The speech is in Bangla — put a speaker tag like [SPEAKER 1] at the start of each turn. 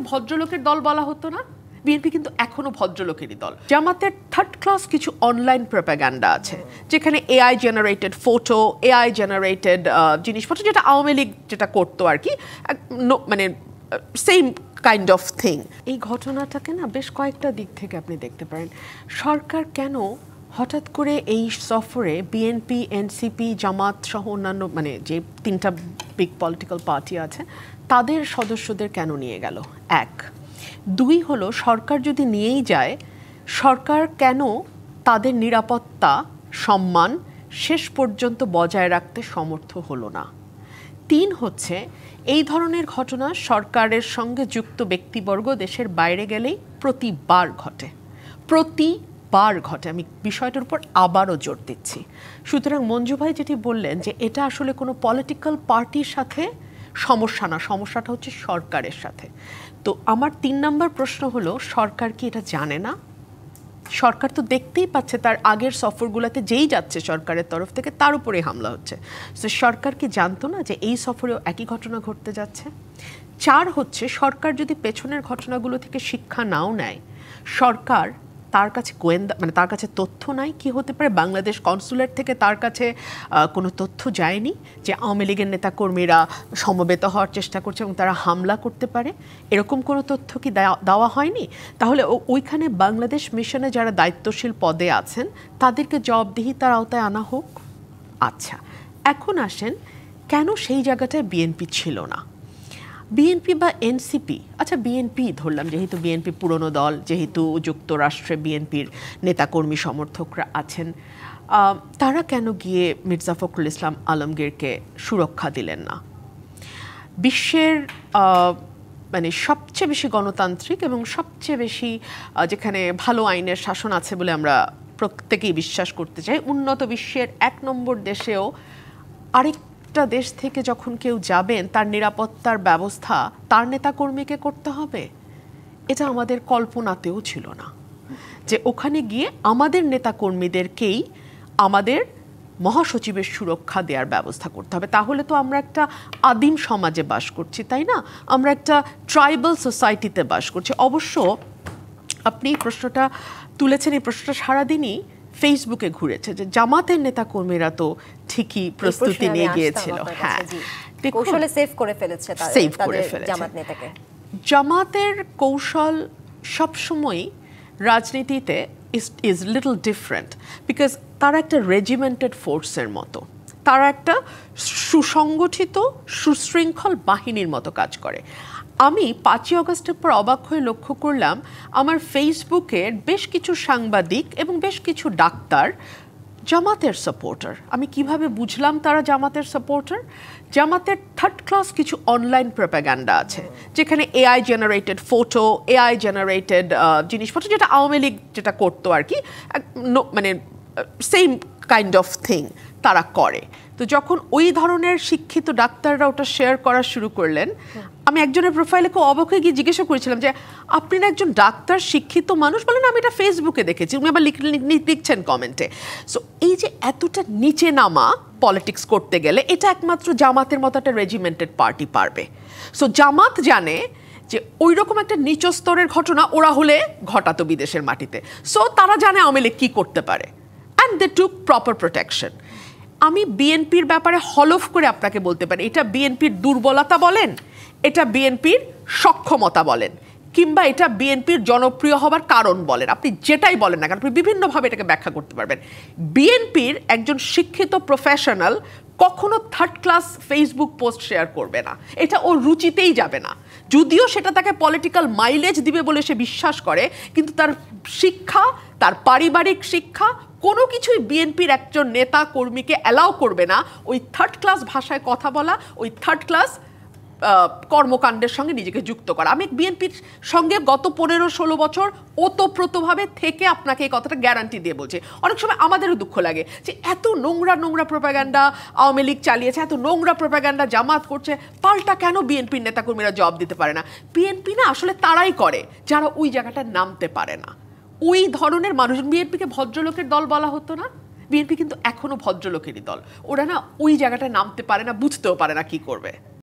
[SPEAKER 1] ভদ্রলোকের দল বলা হতো না? বিএনপি কিন্তু এখনো ভদ্রলোকেরই দল। জামাতের থার্ড ক্লাস কিছু অনলাইন প্রোপাগান্ডা আছে, যেখানে AI generated photo, AI generated জিনিসপত্র, যেটা আওয়ামী লীগ যেটা করতো আর কি, মানে সেম কাইন্ড অফ থিং। এই ঘটনাটাকে না বেশ কয়েকটা দিক থেকে আপনি দেখতে পারেন। সরকার কেন হঠাৎ করে এই সফরে বিএনপি, এনসিপি, জামাত সহ অন্যান্য মানে যে তিনটা বিগ পলিটিক্যাল পার্টি আছে তাদের সদস্যদের কেন নিয়ে গেল? এক। দুই হলো, সরকার যদি নিয়েই যায়, সরকার কেন তাদের নিরাপত্তা সম্মান শেষ পর্যন্ত বজায় রাখতে সমর্থ হলো না? তিন হচ্ছে, এই ধরনের ঘটনা সরকারের সঙ্গে যুক্ত ব্যক্তিবর্গ দেশের বাইরে গেলেই প্রতিবার ঘটে। আমি বিষয়টার উপর আবারও জোর দিচ্ছি। সুতরাং মঞ্জু ভাই যেটি বললেন যে এটা আসলে কোনো পলিটিক্যাল পার্টির সাথে সমস্যা না, সমস্যাটা হচ্ছে সরকারের সাথে। তো আমার ৩ নম্বর প্রশ্ন হলো, সরকার কি এটা জানে না? সরকার তো দেখতেই পাচ্ছে তার আগের সফরগুলোতে যেই যাচ্ছে সরকারের তরফ থেকে তার উপরে হামলা হচ্ছে। তো সরকার কি জানতো না যে এই সফরেও একই ঘটনা ঘটতে যাচ্ছে? ৪ হচ্ছে, সরকার যদি পেছনের ঘটনাগুলো থেকে শিক্ষা নাও নেয়, সরকার তার কাছে গোয়েন্দা মানে তার কাছে তথ্য নাই কি হতে পারে? বাংলাদেশ কনসুলেট থেকে তার কাছে কোনো তথ্য যায়নি যে আওয়ামী লীগের নেতাকর্মীরা সমবেত হওয়ার চেষ্টা করছে এবং তারা হামলা করতে পারে? এরকম কোনো তথ্য কি দেওয়া হয়নি? তাহলে ওইখানে বাংলাদেশ মিশনে যারা দায়িত্বশীল পদে আছেন তাদেরকে জবাবদিহিতার আওতায় আনা হোক। আচ্ছা, এখন আসেন, কেন সেই জায়গাটায় বিএনপি ছিল না? বিএনপি বা এনসিপি, আচ্ছা বিএনপি ধরলাম, যেহেতু বিএনপি পুরনো দল, যেহেতু যুক্তরাষ্ট্রে বিএনপির নেতাকর্মী সমর্থকরা আছেন, তারা কেন গিয়ে মির্জা ফখরুল ইসলাম আলমগীরকে সুরক্ষা দিলেন না? বিশ্বের মানে সবচেয়ে বেশি গণতান্ত্রিক এবং সবচেয়ে বেশি যেখানে ভালো আইনের শাসন আছে বলে আমরা প্রত্যেকেই বিশ্বাস করতে চাই, উন্নত বিশ্বের ১ নম্বর দেশেও আরেকটা দেশ থেকে যখন কেউ যাবেন তার নিরাপত্তার ব্যবস্থা তার নেতাকর্মীকে করতে হবে? এটা আমাদের কল্পনাতেও ছিল না যে ওখানে গিয়ে আমাদের নেতাকর্মীদেরকেই আমাদের মহাসচিবের সুরক্ষা দেওয়ার ব্যবস্থা করতে হবে। তাহলে তো আমরা একটা আদিম সমাজে বাস করছি, তাই না? আমরা একটা ট্রাইবাল সোসাইটিতে বাস করছি। অবশ্য আপনি এই প্রশ্নটা তুলেছেন, এই প্রশ্নটা সারাদিনই ফেসবুকে ঘুরেছে যে জামাতের নেতাকর্মীরা তো ঠিকই প্রস্তুতি নিয়ে গিয়েছিল। হ্যাঁ,
[SPEAKER 2] কৌশলে সেভ করে ফেলেছে জামাত নেতাকে।
[SPEAKER 1] জামাতের কৌশল সবসময় রাজনীতিতে ইজ লিটল ডিফারেন্ট, বিকজ তারা একটা রেজিমেন্টেড ফোর্সের মতো, তারা একটা সুসংগঠিত সুশৃঙ্খল বাহিনীর মতো কাজ করে। আমি ৫ই আগস্টের পর অবাক হয়ে লক্ষ্য করলাম আমার ফেসবুকের বেশ কিছু সাংবাদিক এবং বেশ কিছু ডাক্তার জামাতের সাপোর্টার। আমি কিভাবে বুঝলাম তারা জামাতের সাপোর্টার? জামাতের থার্ড ক্লাস কিছু অনলাইন প্রোপাগান্ডা আছে, যেখানে AI generated photo, AI generated জিনিসপত্র, যেটা আওয়ামী লীগ যেটা করতো আর কি, মানে সেম কাইন্ড অফ থিং তারা করে। তো যখন ওই ধরনের শিক্ষিত ডাক্তাররা ওটা শেয়ার করা শুরু করলেন, আমি একজনের প্রোফাইলে খুব অবাক হয়ে গিয়ে জিজ্ঞাসা করেছিলাম যে আপনি না একজন ডাক্তার, শিক্ষিত মানুষ? বলেন আমি এটা ফেসবুকে দেখেছি। উনি আবার লিখছেন কমেন্টে। সো এই যে এতটা নিচে নামা পলিটিক্স করতে গেলে এটা একমাত্র জামাতের মতো একটা রেজিমেন্টেড পার্টি পারবে। সো জামাত জানে যে ওই রকম একটা নিচ স্তরের ঘটনা ওরা হলে ঘটাতো বিদেশের মাটিতে। সো তারা জানে আওয়ামী লীগ কী করতে পারে, and they took proper protection. আমি বিএনপির ব্যাপারে হলফ করে আপনাকে বলতে পারি, এটা বিএনপির দুর্বলতা বলেন, এটা বিএনপির সক্ষমতা বলেন, কিংবা এটা বিএনপির জনপ্রিয় হবার কারণ বলেন, আপনি যেটাই বলেন না কারণ আপনি বিভিন্নভাবে এটাকে ব্যাখ্যা করতে পারবেন। বিএনপির একজন শিক্ষিত প্রফেশনাল কখনো third class Facebook post share করবে না, এটা ওর রুচিতেই যাবে না। যদিও সেটা তাকে পলিটিক্যাল মাইলেজ দিবে বলে সে বিশ্বাস করে, কিন্তু তার শিক্ষা, তার পারিবারিক শিক্ষা কোনো কিছুই বিএনপির একজন নেতা কর্মীকে অ্যালাউ করবে না ওই থার্ড ক্লাস ভাষায় কথা বলা, ওই থার্ড ক্লাস কর্মকাণ্ডের সঙ্গে নিজেকে যুক্ত করা। আমি বিএনপির সঙ্গে গত 15-16 বছর ওতপ্রোতভাবে থেকে আপনাকে এই কথাটা গ্যারান্টি দিয়ে বলছি। অনেক সময় আমাদেরও দুঃখ লাগে যে এত নোংরা প্রোপাগান্ডা আওয়ামী লীগ চালিয়েছে, এত নোংরা প্রোপাগান্ডা জামাত করছে, পাল্টা কেন বিএনপির নেতাকর্মীরা জবাব দিতে পারে না? বিএনপি না আসলে তারাই করে যারা ওই জায়গাটায় নামতে পারে না। ওই ধরনের মানুষ, বিএনপিকে ভদ্রলোকের দল বলা হতো না? বিএনপি কিন্তু এখনো ভদ্রলোকেরই দল। ওরা না ওই জায়গাটায় নামতে পারে না, বুঝতেও পারে না কি করবে।